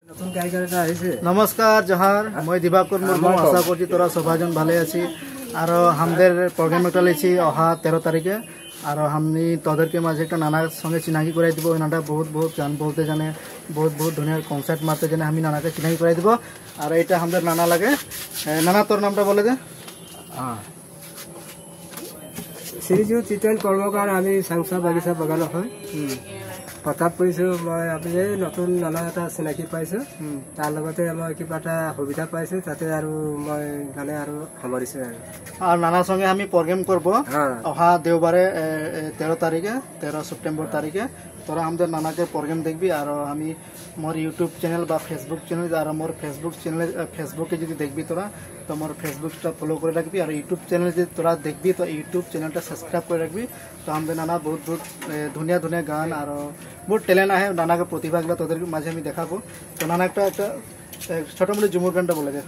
नमस्कार जहार मैं दिवाकर मुर्मू आशा कर तोरा सबाजन भाले आছি और हमদের প্রোগ্রাম একটা লেছি অহা 13 তারিখে আর আমি তোদেরকে মাঝে একটা নানার সঙ্গে চিনাকি করাই দিব ওই নানা বহুত বহুত গান বলতে জানে বহুত বহুত ধরনের কনসার্ট মারতে জানে আমি নানাকে চিনাকি করাই দিব আর এটা আমাদের নানা লাগে নানা তোর নামটা বলে দে শ্রীযু চিতন কর্মকার আমি সাংসা বাগিচা বাগান হয় প্রতাপ কৰিছো মই আপুনি নতুন নানা এটা চিনাকি পাইছো তাৰ লগতে মই কিবা এটা সুবিধা পাইছো তাতে আৰু মই গানে আৰু সামৰিছো আর নানার সঙ্গে আমি প্রোগ্রাম করব অহা দেওবারে 13 তারিখে 13 সেপ্টেম্বর তারিখে তোরা আমাদের নানাকে প্রোগ্রাম দেখবি আর আমি মোর ইউটিউব চ্যানেল বা ফেসবুক চ্যানেল আর মোর ফেসবুক চ্যানেল ফেসবুকে যদি দেখবি তোরা তো মোর ফেসবুকটা ফলো করে রাখবি আর ইউটিউব চ্যানেল যদি তোরা দেখবি তো ইউটিউব চ্যানেলটা সাবস্ক্রাইব করে রাখবি তো আমাদের নানা বহুত বহুত ধুনিয়া ধুনিয়া গান আর বহুত ট্যালেন্ট আছে নানাকে প্রতিভাগুলো তোদের মাঝে আমি দেখাবো তো নানা একটা একটা ছোট মোটো ঝুমুর গানটা বলে দে